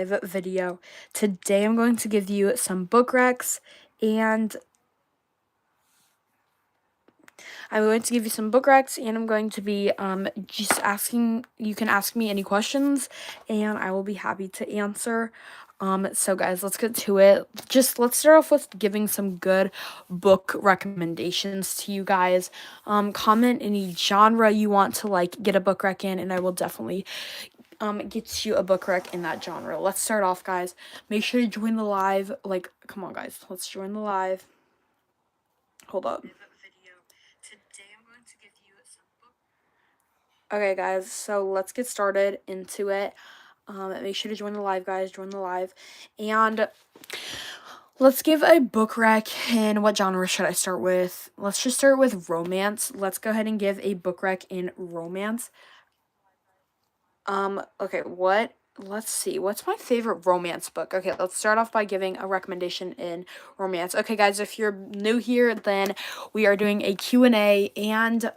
video. Today I'm going to give you some book recs and I'm going to be just asking, you can ask me any questions and I will be happy to answer. So guys, let's get to it. Let's start off with giving some good book recommendations to you guys. Comment any genre you want to get a book rec in, and I will definitely get you a book rec in that genre. Let's start off, guys. Make sure you join the live. Come on, guys. Let's join the live. Hold up. Okay, guys. So let's get started into it. Make sure to join the live, guys. Join the live. And let's give a book rec. And what genre should I start with? Let's just start with romance. Let's go ahead and give a book rec in romance. Okay, let's see. What's my favorite romance book? Okay, let's start off by giving a recommendation in romance. Okay, guys, if you're new here, then we are doing a Q&A and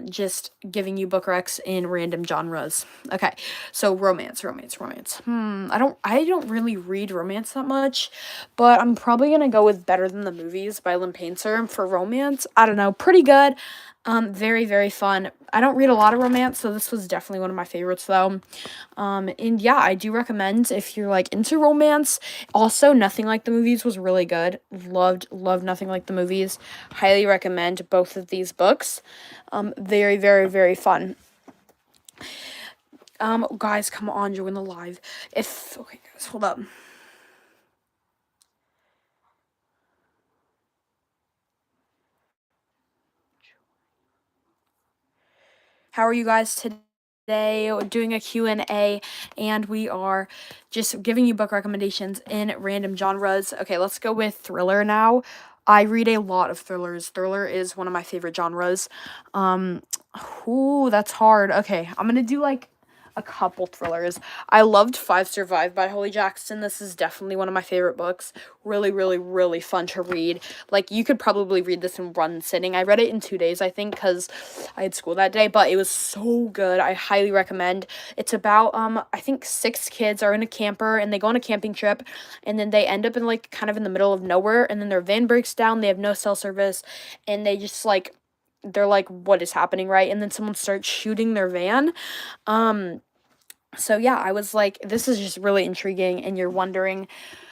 just giving you book recs in random genres. Okay, so romance. I don't really read romance that much, but I'm probably gonna go with Better Than the Movies by Lynn Painter for romance. I don't know, pretty good. Very, very fun. I don't read a lot of romance, so this was definitely one of my favorites, though. And yeah, I do recommend if you're, into romance. Also, Nothing Like the Movies was really good. Loved Nothing Like the Movies. Highly recommend both of these books. Very, very, very fun. Guys, come on, join the live. Okay, guys, hold up. How are you guys today? We're doing a Q&A, and we are just giving you book recommendations in random genres. Okay, let's go with thriller now. I read a lot of thrillers. Thriller is one of my favorite genres. Ooh, that's hard. Okay, I'm gonna do a couple thrillers. I loved Five Survive by Holly Jackson. This is definitely one of my favorite books. Really, really, really fun to read. You could probably read this in one sitting. I read it in 2 days, I think, because I had school that day, but it was so good. I highly recommend. It's about, I think 6 kids are in a camper, and they go on a camping trip, and then they end up in, kind of in the middle of nowhere, and then their van breaks down, they have no cell service, and they just, they're like, what is happening, right? And then someone starts shooting their van. So yeah, I was like, this is just really intriguing, and you're wondering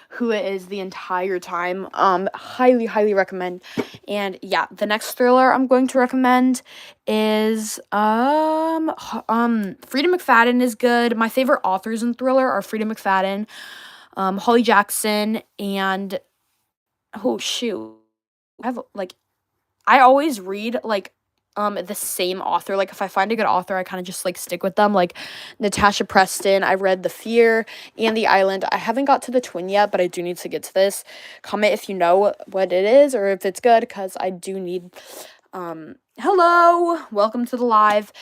who it is the entire time. Highly, highly recommend. And yeah, the next thriller I'm going to recommend is Freida McFadden is good. My favorite authors in thriller are Freida McFadden, Holly Jackson, and oh shoot, I have I always read the same author. If I find a good author, I kind of just stick with them. Natasha Preston, I read The Fear and The Island. I haven't got to The Twin yet, but I do need to get to this. Comment if you know what it is or if it's good, because I do need hello, welcome to the live.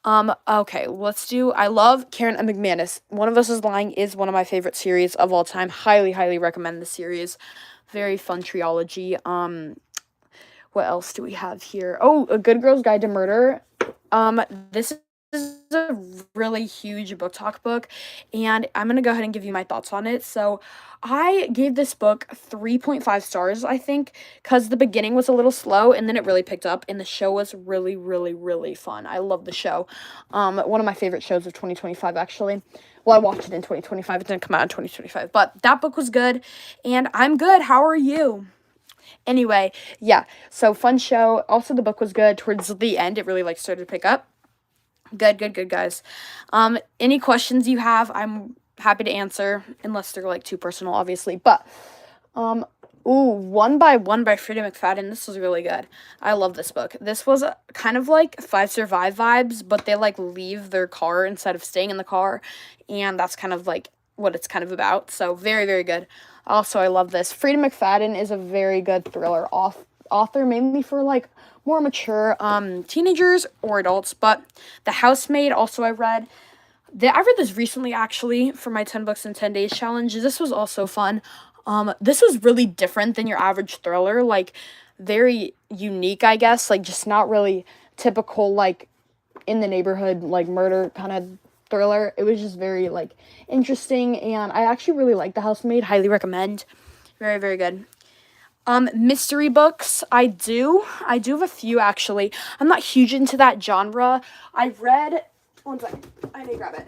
Okay, I love Karen and McManus. One of Us is Lying is one of my favorite series of all time. Highly, highly recommend the series. Very fun trilogy. What else do we have here? Oh, A Good Girl's Guide to Murder. This is a really huge book talk book, and I'm going to go ahead and give you my thoughts on it. So I gave this book 3.5 stars, I think, because the beginning was a little slow, and then it really picked up, and the show was really, really, really fun. I love the show. One of my favorite shows of 2025, actually. Well, I watched it in 2025. It didn't come out in 2025, but that book was good, and I'm good. How are you? Anyway, yeah, so fun show. Also, the book was good. Towards the end, it really started to pick up. Good, guys. Any questions you have, I'm happy to answer, unless they're too personal, obviously. But One by One by Freida McFadden. This was really good. I love this book. This was kind of Five Survive vibes, but they leave their car instead of staying in the car, and that's kind of what it's kind of about. So very, very good. Also, I love this. Freida McFadden is a very good thriller author, mainly for more mature teenagers or adults. But The Housemaid, also I read. I read this recently, actually, for my 10 books in 10 days challenge. This was also fun. This was really different than your average thriller. Very unique, I guess. Just not really typical, in the neighborhood, murder kind of thriller. It was just very, like, interesting, and I actually really like The Housemaid. Highly recommend. Very, very good. Mystery books, I do have a few, actually. I'm not huge into that genre. One second, I need to grab it.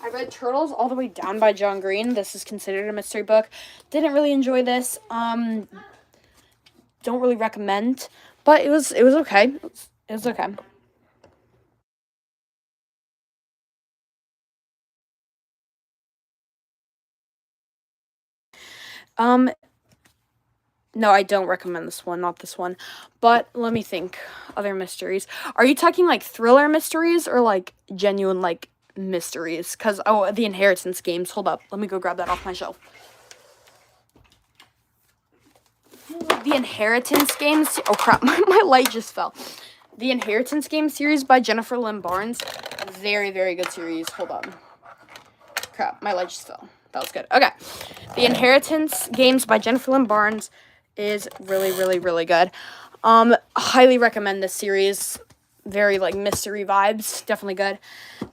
I read Turtles All the Way Down by John Green. This is considered a mystery book. Didn't really enjoy this. Don't really recommend, but it was okay. It was okay. Um, no, I don't recommend this one, not this one. But let me think. Other mysteries. Are you talking like thriller mysteries or like genuine like mysteries? Cause the Inheritance games. Hold up, let me go grab that off my shelf. The Inheritance games. Oh crap, my light just fell. The Inheritance game series by Jennifer Lynn Barnes. Very, very good series. Hold on. Crap, my light just fell. That was good. Okay. The Inheritance games by Jennifer Lynn Barnes is really, really, really good. Highly recommend this series. Very, like, mystery vibes. Definitely good.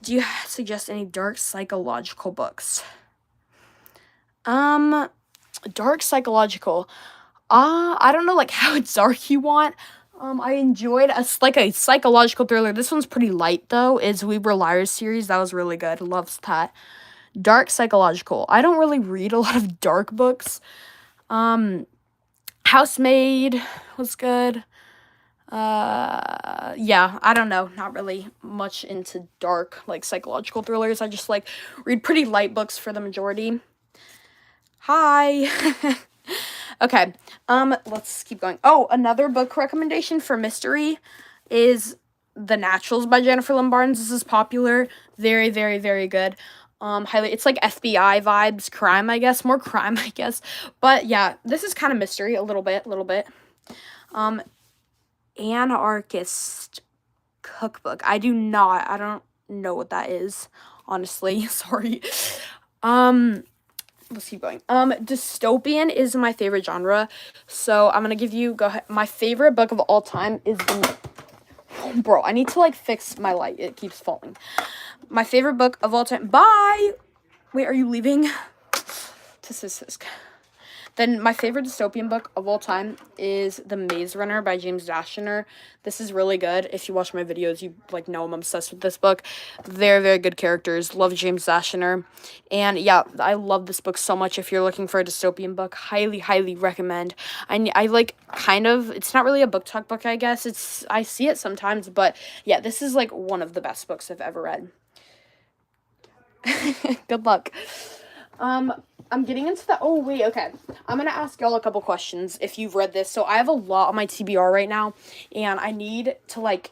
Do you suggest any dark psychological books? Dark psychological. I don't know, like, how dark you want. I enjoyed a psychological thriller. This one's pretty light, though. Is We Were Liars series. That was really good. Loves that. Dark psychological. I don't really read a lot of dark books. Housemaid was good. Yeah, I don't know. Not really much into dark, like, psychological thrillers. I just, like, read pretty light books for the majority. Hi. Okay, let's keep going. Oh, another book recommendation for mystery is The Naturals by Jennifer Lynn Barnes. This is popular. Very, very, very good. It's like FBI vibes, crime, I guess. More crime, I guess. But yeah, this is kind of mystery, a little bit. Anarchist cookbook. I don't know what that is, honestly. Sorry. Let's keep going. Dystopian is my favorite genre. So I'm gonna go ahead. My favorite book of all time is Bro, I need to, like, fix my light. It keeps falling. My favorite book of all time. Bye! Wait, are you leaving? Tisk. Then my favorite dystopian book of all time is The Maze Runner by James Dashner. This is really good. If you watch my videos, you, like, know I'm obsessed with this book. Very, very good characters. Love James Dashner. And yeah, I love this book so much. If you're looking for a dystopian book, highly, highly recommend. I like, kind of, it's not really a book talk book, I guess. I see it sometimes, but yeah, this is, like, one of the best books I've ever read. Good luck. I'm getting into the, oh, wait, okay. I'm gonna ask y'all a couple questions if you've read this. So I have a lot on my TBR right now, and I need to, like,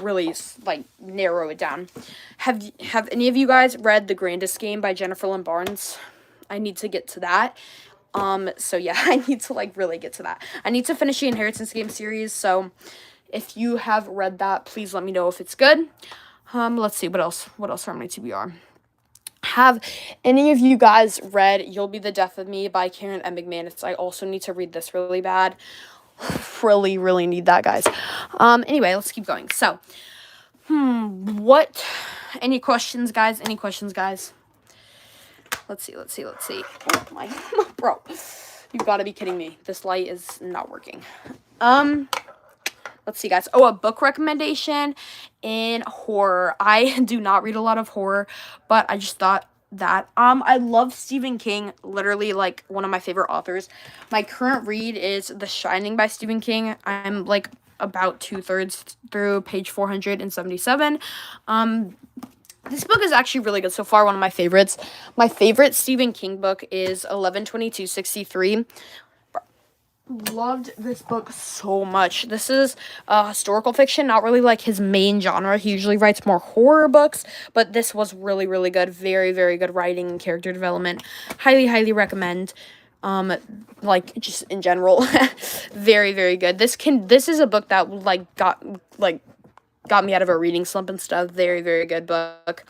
really, like, narrow it down. Have any of you guys read The Grandest Game by Jennifer Lynn Barnes? I need to get to that. So yeah, I need to, like, really get to that. I need to finish the Inheritance game series, so if you have read that, please let me know if it's good. Let's see, what else are on my TBR? Have any of you guys read You'll Be the Death of Me by Karen M. McManus? I also need to read this really bad. Really, really need that, guys. Anyway, let's keep going. So, any questions, guys? Let's see. Oh my, bro, you've got to be kidding me. This light is not working. Let's see, guys. Oh, a book recommendation in horror. I do not read a lot of horror, but I just thought that. I love Stephen King, literally, like, one of my favorite authors. My current read is The Shining by Stephen King. I'm, like, about 2/3 through page 477. This book is actually really good so far, one of my favorites. My favorite Stephen King book is 11/22/63. Loved this book so much. This is historical fiction, not really, like, his main genre. He usually writes more horror books, but this was really, really good. Very, very good writing and character development. Highly, highly recommend. Like, just in general, very, very good. This is a book that, like, got me out of a reading slump and stuff. Very, very good book.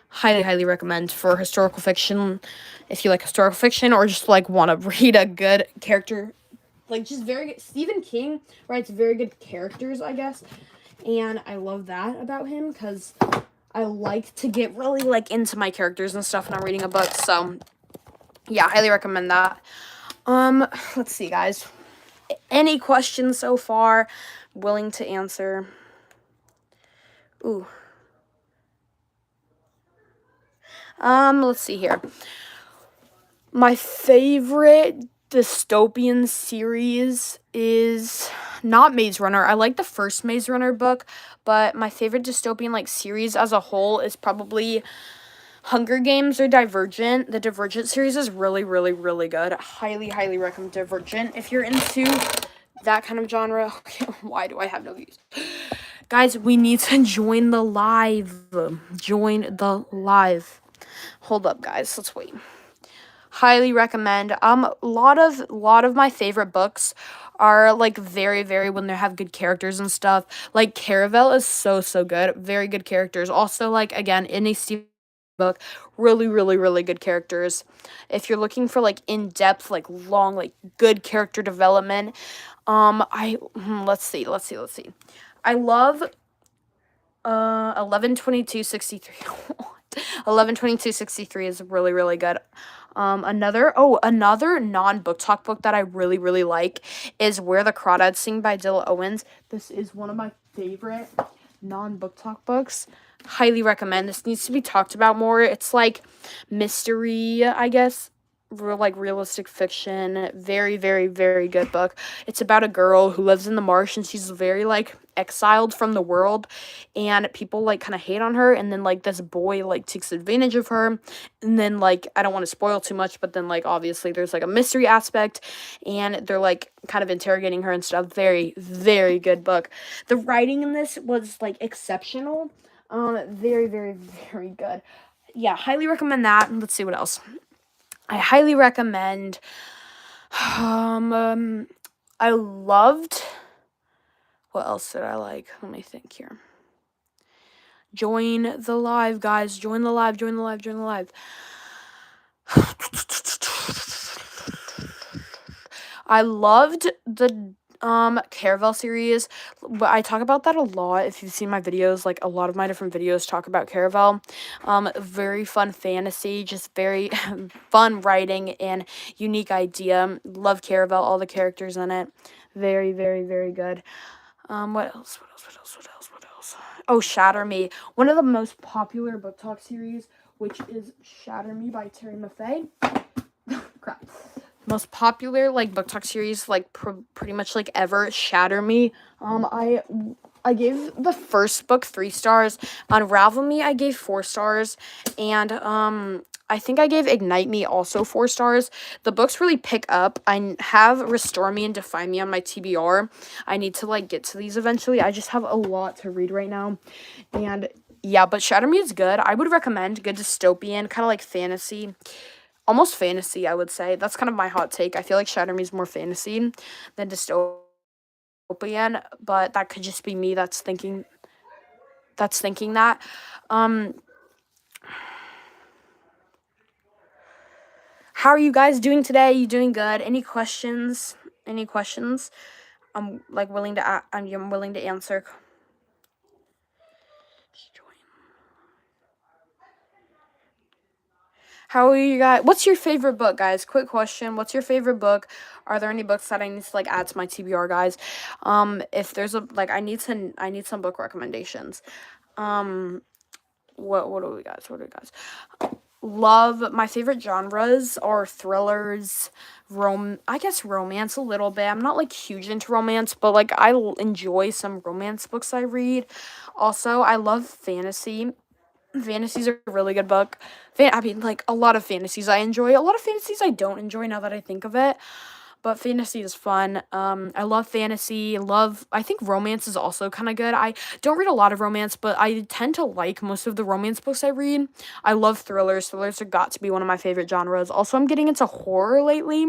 Highly, highly recommend for historical fiction. If you like historical fiction or just, like, want to read a good character, like, just very good. Stephen King writes very good characters, I guess, and I love that about him, because I like to get really like into my characters and stuff when I'm reading a book. So yeah, highly recommend that. Let's see, guys. Any questions so far? Willing to answer. Ooh. Let's see here. My favorite dystopian series is not Maze Runner. I like the first Maze Runner book, but my favorite dystopian like series as a whole is probably Hunger Games or Divergent. The Divergent series is really, really, really good. Highly, highly recommend Divergent if you're into that kind of genre. Okay, why do I have no views? Guys, we need to join the live. Join the live. Hold up, guys. Let's wait. Highly recommend. A lot of my favorite books are like very, very when they have good characters and stuff. Like Caravel is so, so good. Very good characters. Also, like again, any Stephen book, really, really, really good characters. If you're looking for like in-depth, like long, like good character development, let's see. I love 11/22/63. 11/22/63 is really, really good. Another non-book talk book that I really, really like is Where the Crawdads Sing by Dilla Owens. This is one of my favorite non-book talk books. Highly recommend. This needs to be talked about more. It's like mystery, I guess. Realistic fiction. Very, very, very good book. It's about a girl who lives in the marsh and she's very like exiled from the world, and people like kind of hate on her, and then like this boy like takes advantage of her, and then like I don't want to spoil too much, but then like obviously there's like a mystery aspect and they're like kind of interrogating her and stuff. Very, very good book. The writing in this was like exceptional. Very, very, very good. Yeah, highly recommend that. Let's see what else. I highly recommend. I loved. What else did I like? Let me think here. Join the live, guys. Join the live. Join the live. Join the live. I loved the Caravel series, but I talk about that a lot. If you've seen my videos, like a lot of my different videos talk about Caravel. Very fun fantasy, just very fun writing and unique idea. Love Caravel, all the characters in it. Very, very, very good. What else? Oh, Shatter Me. One of the most popular book talk series, which is Shatter Me by Terry Maffei. Crap. Most popular like book talk series like pretty much like ever, Shatter Me. I gave the first book 3 stars. Unravel Me I gave 4 stars, and I think I gave Ignite Me also 4 stars. The books really pick up. I have Restore Me and Define Me on my TBR. I need to like get to these eventually. I just have a lot to read right now, and yeah, but Shatter Me is good. I would recommend. Good dystopian, kind of like fantasy. Almost fantasy, I would say. That's kind of my hot take. I feel like Shatter Me is more fantasy than dystopian, but that could just be me that's thinking that. How are you guys doing today? You doing good? Any questions? I'm like willing to I'm willing to answer. How are you guys? What's your favorite book, guys? Quick question. What's your favorite book? Are there any books that I need to like add to my TBR, guys? If there's a like I need some book recommendations. What do we guys? Love, my favorite genres are thrillers, I guess romance a little bit. I'm not like huge into romance, but like I enjoy some romance books I read. Also, I love fantasy. Fantasy's a really good book. Like a lot of fantasies I enjoy. A lot of fantasies I don't enjoy now that I think of it. But fantasy is fun. I love fantasy. I think romance is also kind of good. I don't read a lot of romance, but I tend to like most of the romance books I read. I love thrillers. Thrillers have got to be one of my favorite genres. Also, I'm getting into horror lately.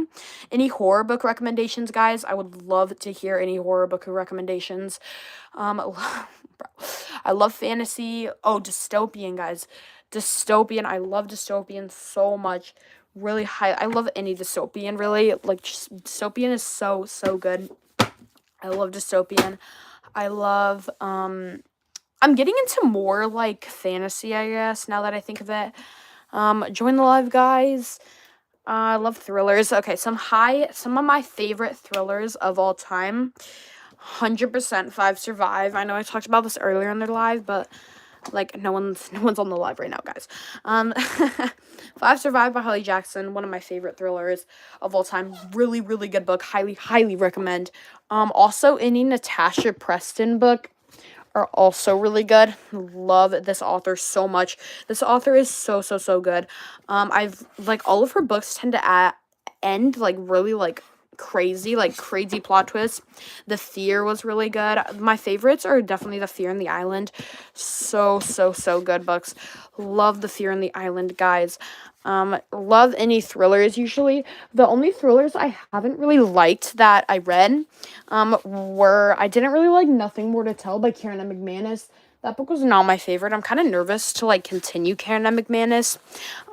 Any horror book recommendations, guys? I would love to hear any horror book recommendations. I love fantasy. Oh, dystopian, guys. Dystopian. I love dystopian so much. Really high. I love any dystopian, really. Like, just, dystopian is so, so good. I love dystopian. I love, I'm getting into more like fantasy, I guess, now that I think of it. Join the live, guys. I love thrillers. Okay, some of my favorite thrillers of all time. 100% Five Survive. I know I talked about this earlier in their live, but like no one's on the live right now, guys. Five Survive by Holly Jackson, one of my favorite thrillers of all time. Really, really good book. Highly recommend. Also any Natasha Preston book are also really good. Love this author so much. This author is so good. I've like all of her books tend to end like really like crazy plot twists. The Fear was really good. My favorites are definitely The Fear and the Island. So good books. Love The Fear and the Island, guys. Love any thrillers usually. The only thrillers I haven't really liked that I read were I didn't really like Nothing More to Tell by Karen M. McManus. That book was not my favorite. I'm kind of nervous to like continue Karen M. McManus.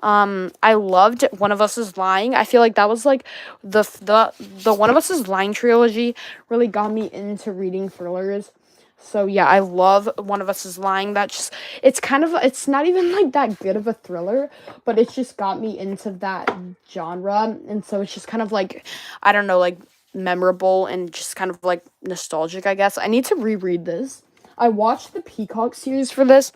I loved One of Us Is Lying. I feel like that was like the One of Us Is Lying trilogy really got me into reading thrillers. So yeah, I love One of Us Is Lying. It's not even like that good of a thriller, but it's just got me into that genre, and so it's just kind of like, I don't know, like memorable and just kind of like nostalgic, I guess. I need to reread this. I watched the Peacock series for this.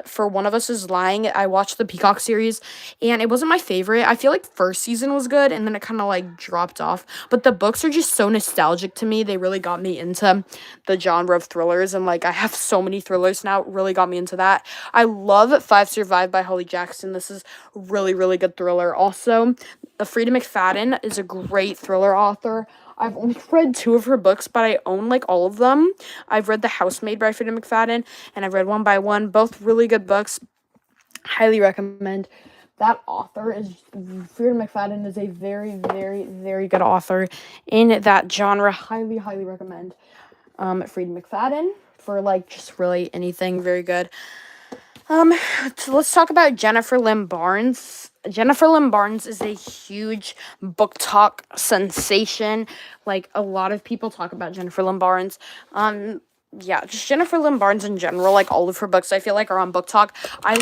For One of Us Is Lying, I watched the Peacock series, and it wasn't my favorite. I feel like first season was good, and then it kind of like dropped off. But the books are just so nostalgic to me. They really got me into the genre of thrillers, and like I have so many thrillers now. It really got me into that. I love Five Survive by Holly Jackson. This is really good thriller. Also, Frida McFadden is a great thriller author. I've only read 2 of her books, but I own like all of them. I've read The Housemaid by Frida McFadden, and I've read One by One. Both really good books. Highly recommend. That author is Frida McFadden is a very good author in that genre. Highly recommend. Frida McFadden for like just really anything. Very good. So let's talk about Jennifer Lynn Barnes. Jennifer Lynn Barnes is a huge book talk sensation. Like, a lot of people talk about Jennifer Lynn Barnes. Yeah, just Jennifer Lynn Barnes in general, like all of her books, I feel like are on Book Talk. I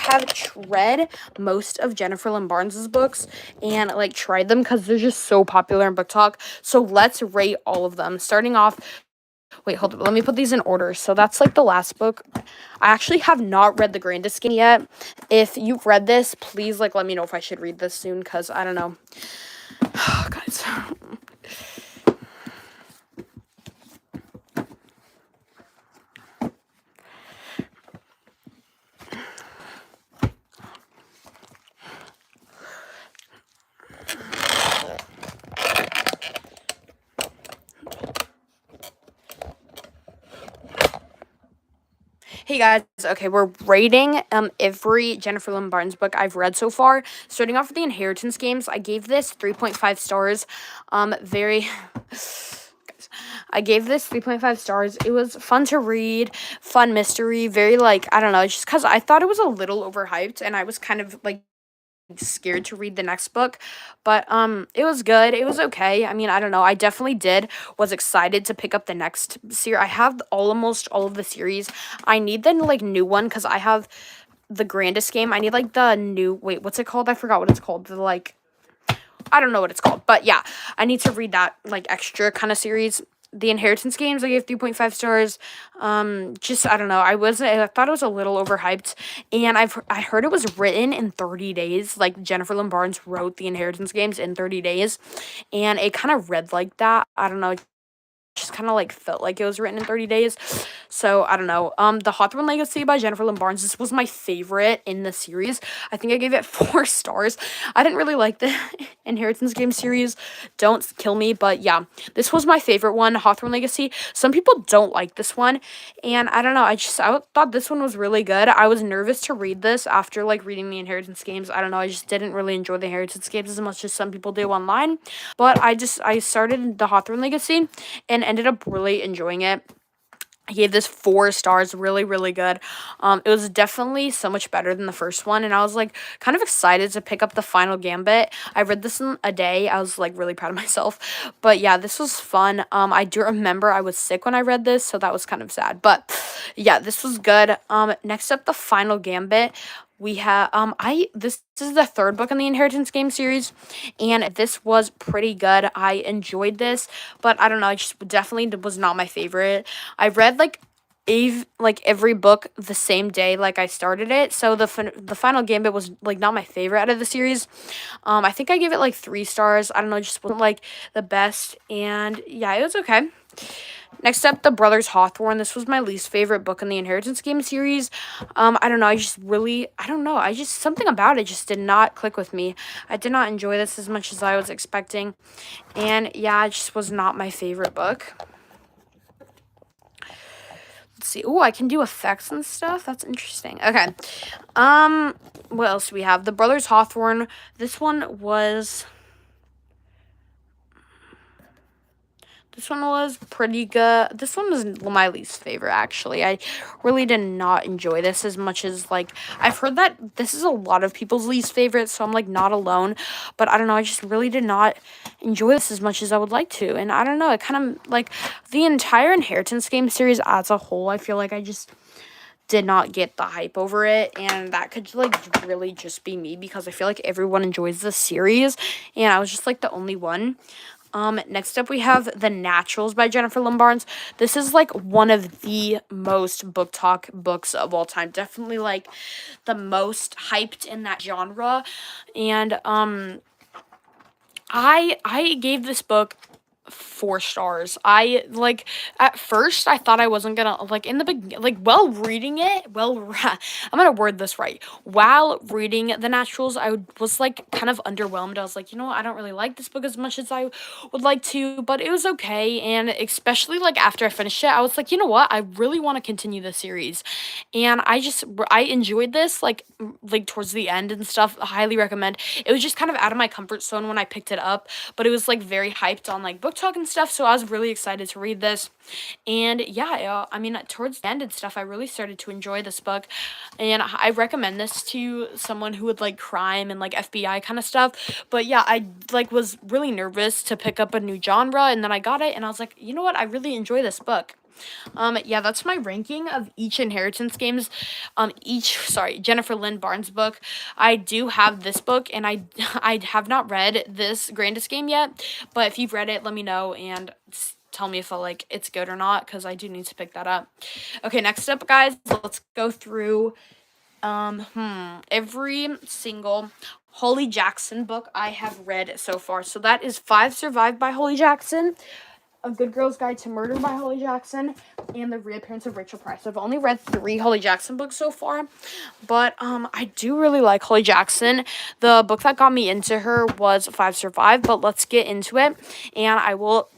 have read most of Jennifer Lynn Barnes's books and like tried them because they're just so popular in Book Talk. So let's rate all of them. Starting off, wait, hold up. Let me put these in order. So that's like the last book. I actually have not read The Grandest Scheme yet. If you've read this, please like let me know if I should read this soon, because I don't know. Guys. Hey guys, okay, we're rating every Jennifer Lynn Barnes book I've read so far. Starting off with The Inheritance Games, I gave this 3.5 stars. I gave this 3.5 stars. It was fun to read, fun mystery, very like, I don't know, just because I thought it was a little overhyped, and I was kind of like scared to read the next book, but it was good. It was okay. I mean, I don't know, I definitely was excited to pick up the next series. I have almost all of the series. I need the like new one because I have The Grandest Game. I need like the new, wait, what's it called? I forgot what it's called. The like, I don't know what it's called, but yeah, I need to read that like extra kind of series. The Inheritance Games, I gave 3.5 stars. Just, I don't know. I thought it was a little overhyped. And I heard it was written in 30 days. Like, Jennifer Lynn Barnes wrote The Inheritance Games in 30 days. And it kind of read like that. I don't know. Just kind of like felt like it was written in 30 days. So I don't know. The Hawthorne Legacy by Jennifer Lynn Barnes, this was my favorite in the series. I think I gave it 4 stars. I didn't really like the Inheritance Game series. Don't kill me, but yeah, this was my favorite one, Hawthorne Legacy. Some people don't like this one, and I don't know. I thought this one was really good. I was nervous to read this after like reading the Inheritance Games. I don't know. I just didn't really enjoy the Inheritance Games as much as some people do online. But I started the Hawthorne Legacy and ended up really enjoying it. I gave this 4 stars, really, really good. It was definitely so much better than the first one, and I was, like, kind of excited to pick up the Final Gambit. I read this in a day. I was, like, really proud of myself. But, yeah, this was fun. I do remember I was sick when I read this, so that was kind of sad. But, yeah, this was good. Next up, the Final Gambit. We have, this is the 3rd book in the Inheritance game series, and this was pretty good. I enjoyed this, but I don't know, I just definitely was not my favorite. I read every book the same day like I started it, so the Final Gambit was like not my favorite out of the series. I think I gave it like 3 stars. I don't know, it just wasn't like the best, and yeah, it was okay. Next up, The Brothers Hawthorne. This was my least favorite book in the Inheritance game series. I don't know, something about it just did not click with me. I did not enjoy this as much as I was expecting, and yeah, it just was not my favorite book. Let's see. Oh, I can do effects and stuff. That's interesting. Okay. What else do we have? The Brothers Hawthorne. This one was pretty good. This one was my least favorite, actually. I really did not enjoy this as much as, like, I've heard that this is a lot of people's least favorite, so I'm, like, not alone. But I don't know, I just really did not enjoy this as much as I would like to. And I don't know, it kind of, like, the entire Inheritance game series as a whole, I feel like I just did not get the hype over it, and that could, like, really just be me, because I feel like everyone enjoys this series, and I was just, like, the only one. Next up we have The Naturals by Jennifer Lynn Barnes. This is, like, one of the most book talk books of all time. Definitely, like, the most hyped in that genre. And, I gave this book 4 stars. At first I thought I wasn't gonna, like, in the beginning, like, while reading it, I'm gonna word this right. While reading The Naturals, I was, like, kind of underwhelmed. I was like, you know what, I don't really like this book as much as I would like to, but it was okay. And especially, like, after I finished it, I was like, you know what, I really want to continue the series. And I enjoyed this, like, towards the end and stuff. I highly recommend. It was just kind of out of my comfort zone when I picked it up, but it was, like, very hyped on, like, book talk and stuff, so I was really excited to read this. And yeah, I mean, towards the end and stuff, I really started to enjoy this book, and I recommend this to someone who would like crime and, like, FBI kind of stuff. But yeah, I, like, was really nervous to pick up a new genre, and then I got it, and I was like, you know what, I really enjoy this book. Yeah, that's my ranking of each Inheritance games, Jennifer Lynn Barnes book. I do have this book, and I I have not read this Grandest game yet, but if you've read it, let me know and tell me if it's good or not, because I do need to pick that up. Okay, next up, guys, let's go through every single Holly Jackson book I have read so far. So that is Five Survived by Holly Jackson, A Good Girl's Guide to Murder by Holly Jackson, and The Reappearance of Rachel Price. I've only read 3 Holly Jackson books so far, but I do really like Holly Jackson. The book that got me into her was Five Survived, but let's get into it, and I will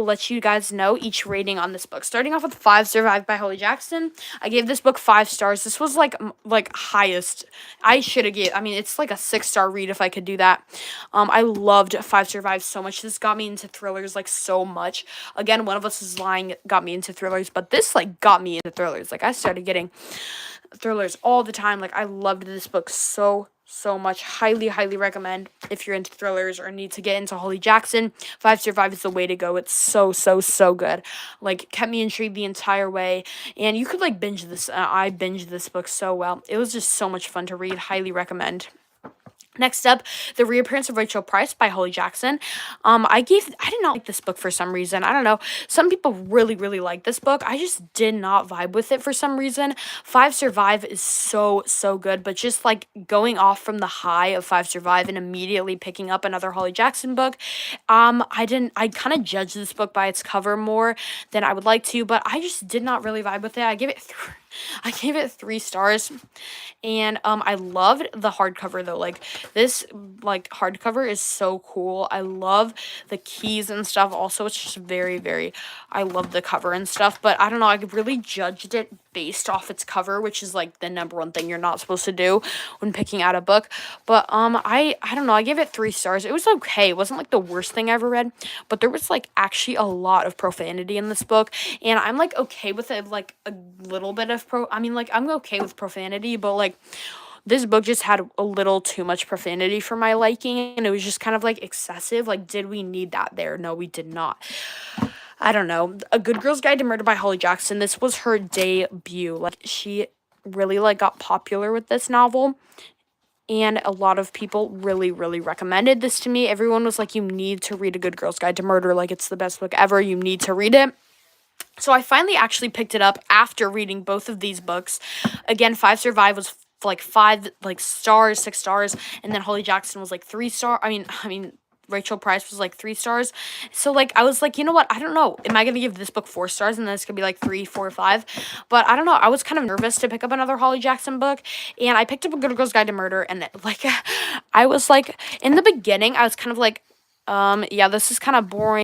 let you guys know each rating on this book. Starting off with Five Survived by Holly Jackson, I gave this book 5 stars. This was like highest. I should have I mean, it's like a 6-star read if I could do that. I loved Five Survived so much. This got me into thrillers, like, so much. Again, One of Us is Lying got me into thrillers, but this, like, got me into thrillers. Like, I started getting thrillers all the time. Like, I loved this book so much. Highly recommend if you're into thrillers or need to get into Holly Jackson. Five Survive is the way to go. It's so good. Like, kept me intrigued the entire way, and you could, like, binge this. I binged this book so well. It was just so much fun to read. Highly recommend. Next up, The Reappearance of Rachel Price by Holly Jackson. I did not like this book for some reason. I don't know. Some people really like this book. I just did not vibe with it for some reason. Five Survive is so good, but just, like, going off from the high of Five Survive and immediately picking up another Holly Jackson book, I kind of judged this book by its cover more than I would like to, but I just did not really vibe with it. I gave it 3 stars, and I loved the hardcover, though. Like, this, like, hardcover is so cool. I love the keys and stuff. Also, it's just very I love the cover and stuff, but I don't know, I really judged it based off its cover, which is like the number one thing you're not supposed to do when picking out a book. But I don't know, I gave it 3 stars. It was okay. It wasn't like the worst thing I ever read, but there was like actually a lot of profanity in this book, and I'm like okay with it, like a little bit of I'm okay with profanity, but like this book just had a little too much profanity for my liking, and it was just kind of like excessive. Like, did we need that there? No, we did not. I don't know. A Good Girl's Guide to Murder by Holly Jackson. This was her debut. Like, she really like got popular with this novel, and a lot of people really, really recommended this to me. Everyone was like, you need to read A Good Girl's Guide to Murder. Like, it's the best book ever. You need to read it. So I finally actually picked it up after reading both of these books. Again, Five Survive was like 5 like stars, 6 stars, and then Holly Jackson was like 3 star. I mean Rachel Price was like 3 stars. So like I was like, you know what? I don't know. Am I gonna give this book 4 stars and then it's gonna be like 3, 4, 5? But I don't know. I was kind of nervous to pick up another Holly Jackson book, and I picked up A Good Girl's Guide to Murder, and like I was like in the beginning, I was kind of like, yeah, this is kind of boring.